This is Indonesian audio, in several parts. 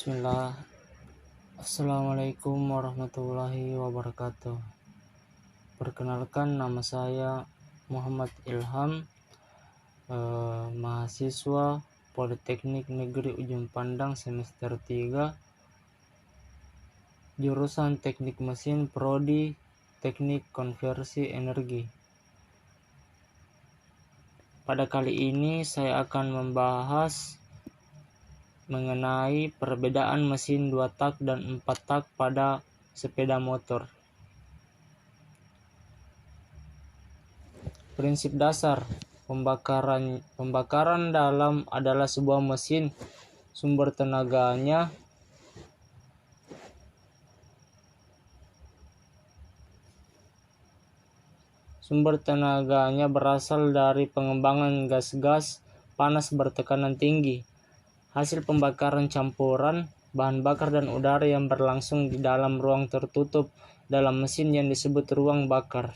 Bismillah. Assalamualaikum warahmatullahi wabarakatuh. Perkenalkan, nama saya Muhammad Ilham, mahasiswa Politeknik Negeri Ujung Pandang semester 3, jurusan Teknik Mesin, Prodi Teknik Konversi Energi. Pada kali ini saya akan membahas mengenai perbedaan mesin 2 tak dan 4 tak pada sepeda motor. Prinsip dasar pembakaran dalam adalah sebuah mesin. Sumber tenaganya berasal dari pengembangan gas-gas panas bertekanan tinggi. Hasil pembakaran campuran bahan bakar dan udara yang berlangsung di dalam ruang tertutup dalam mesin yang disebut ruang bakar.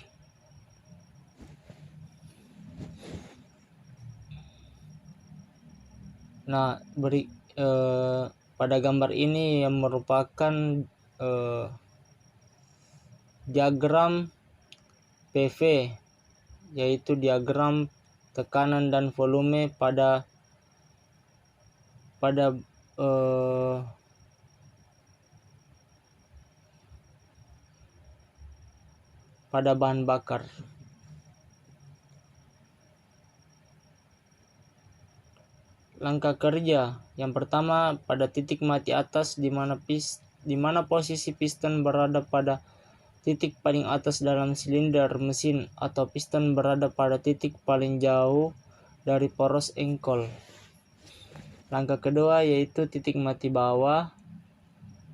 Nah, pada gambar ini yang merupakan diagram PV, yaitu diagram tekanan dan volume pada bahan bakar. Langkah kerja yang pertama, pada titik mati atas di mana posisi piston berada pada titik paling atas dalam silinder mesin, atau piston berada pada titik paling jauh dari poros engkol. Langkah kedua yaitu titik mati bawah.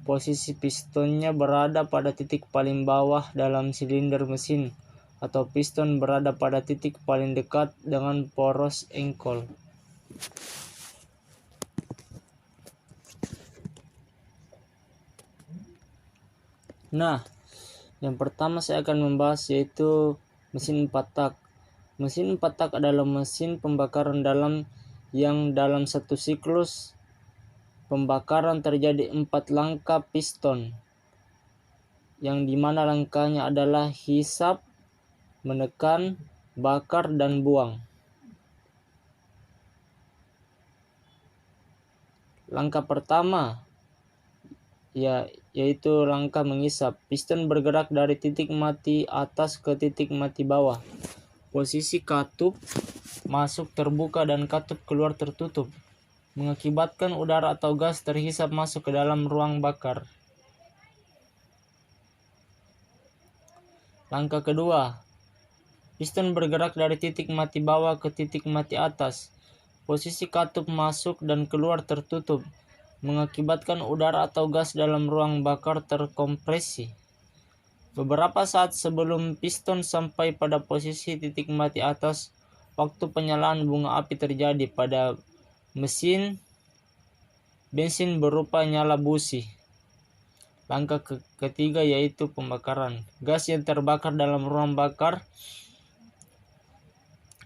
Posisi pistonnya berada pada titik paling bawah dalam silinder mesin, atau piston berada pada titik paling dekat dengan poros engkol. Nah, yang pertama saya akan membahas yaitu mesin 4 tak. Mesin 4 tak adalah mesin pembakaran yang dalam satu siklus pembakaran terjadi 4 langkah piston, yang dimana langkahnya adalah hisap, menekan, bakar, dan buang. Langkah pertama yaitu langkah mengisap. Piston bergerak dari titik mati atas ke titik mati bawah. Posisi katup masuk terbuka dan katup keluar tertutup, mengakibatkan udara atau gas terhisap masuk ke dalam ruang bakar. Langkah kedua, piston bergerak dari titik mati bawah ke titik mati atas. Posisi katup masuk dan keluar tertutup, mengakibatkan udara atau gas dalam ruang bakar terkompresi. Beberapa saat sebelum piston sampai pada posisi titik mati atas, waktu penyalaan bunga api terjadi pada mesin bensin berupa nyala busi. Langkah ketiga yaitu pembakaran. Gas yang terbakar dalam ruang bakar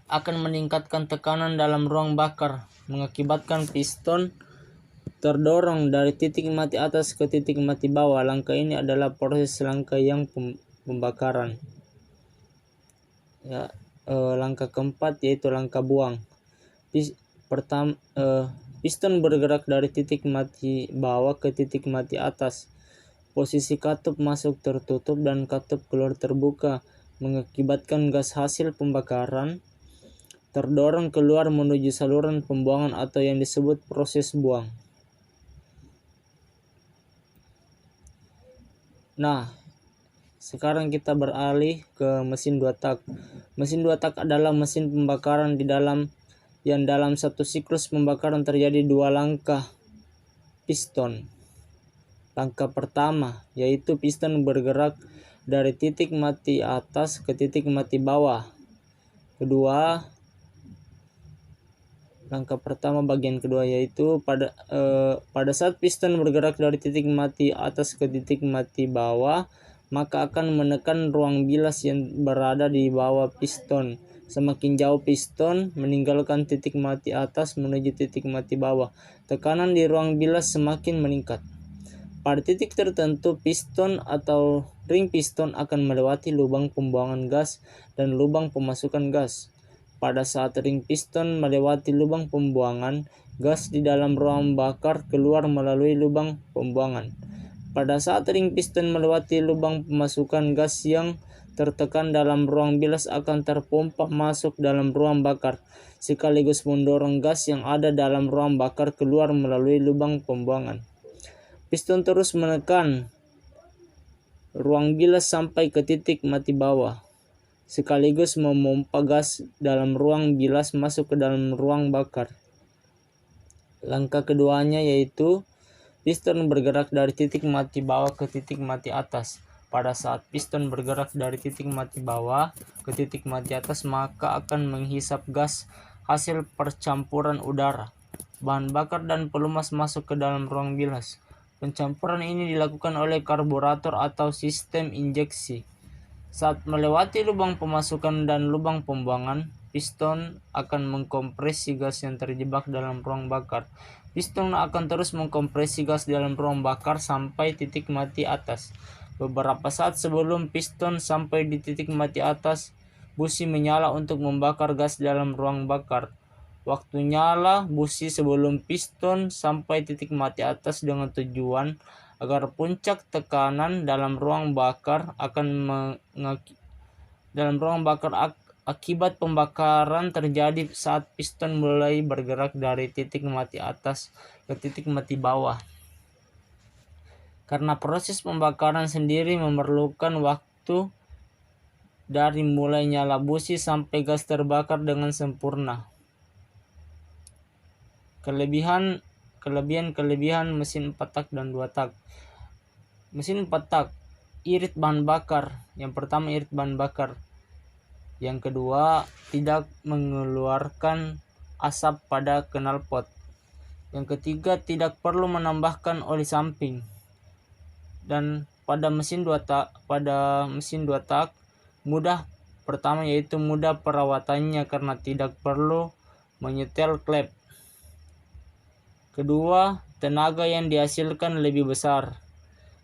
akan meningkatkan tekanan dalam ruang bakar, mengakibatkan piston terdorong dari titik mati atas ke titik mati bawah. Langkah ini adalah proses rangkaian pembakaran. Langkah keempat yaitu langkah buang. Piston bergerak dari titik mati bawah ke titik mati atas. Posisi katup masuk tertutup dan katup keluar terbuka, mengakibatkan gas hasil pembakaran terdorong keluar menuju saluran pembuangan atau yang disebut proses buang. Nah, sekarang kita beralih ke mesin 2 tak. Mesin 2 tak adalah mesin pembakaran yang dalam satu siklus pembakaran terjadi 2 langkah piston. Langkah pertama yaitu piston bergerak dari titik mati atas ke titik mati bawah. Langkah pertama bagian kedua yaitu pada saat piston bergerak dari titik mati atas ke titik mati bawah, maka akan menekan ruang bilas yang berada di bawah piston. Semakin jauh piston meninggalkan titik mati atas menuju titik mati bawah, tekanan di ruang bilas semakin meningkat. Pada titik tertentu, piston atau ring piston akan melewati lubang pembuangan gas dan lubang pemasukan gas. Pada saat ring piston melewati lubang pembuangan, gas di dalam ruang bakar keluar melalui lubang pembuangan. Pada saat ring piston melewati lubang pemasukan, gas yang tertekan dalam ruang bilas akan terpompa masuk dalam ruang bakar, sekaligus mendorong gas yang ada dalam ruang bakar keluar melalui lubang pembuangan. Piston terus menekan ruang bilas sampai ke titik mati bawah, sekaligus memompa gas dalam ruang bilas masuk ke dalam ruang bakar. Langkah keduanya yaitu piston bergerak dari titik mati bawah ke titik mati atas. Pada saat piston bergerak dari titik mati bawah ke titik mati atas, maka akan menghisap gas hasil percampuran udara, bahan bakar dan pelumas masuk ke dalam ruang bilas. Pencampuran ini dilakukan oleh karburator atau sistem injeksi. Saat melewati lubang pemasukan dan lubang pembuangan, piston akan mengkompresi gas yang terjebak dalam ruang bakar. Piston akan terus mengkompresi gas dalam ruang bakar sampai titik mati atas. Beberapa saat sebelum piston sampai di titik mati atas, busi menyala untuk membakar gas dalam ruang bakar. Waktu nyala busi sebelum piston sampai titik mati atas dengan tujuan agar puncak tekanan dalam ruang bakar akibat pembakaran terjadi saat piston mulai bergerak dari titik mati atas ke titik mati bawah. Karena proses pembakaran sendiri memerlukan waktu dari mulai nyala busi sampai gas terbakar dengan sempurna. Kelebihan mesin 4 tak dan 2 tak. Mesin 4 tak, irit bahan bakar. Yang pertama, irit bahan bakar. Yang kedua, tidak mengeluarkan asap pada knalpot. Yang ketiga, tidak perlu menambahkan oli samping. Dan pada mesin 2 tak mudah perawatannya karena tidak perlu menyetel klep. Kedua, tenaga yang dihasilkan lebih besar.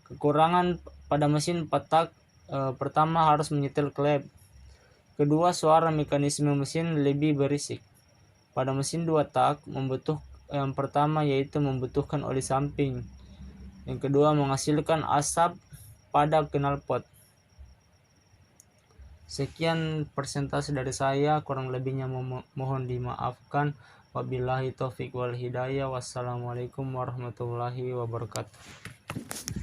Kekurangan pada mesin 4 tak, pertama harus menyetel klep. Kedua, suara mekanisme mesin lebih berisik. Pada mesin 2 tak, yang pertama yaitu membutuhkan oli samping. Yang kedua, menghasilkan asap pada knalpot. Sekian persentase dari saya, kurang lebihnya mohon dimaafkan. Wabillahi taufiq wal hidayah. Wassalamualaikum warahmatullahi wabarakatuh.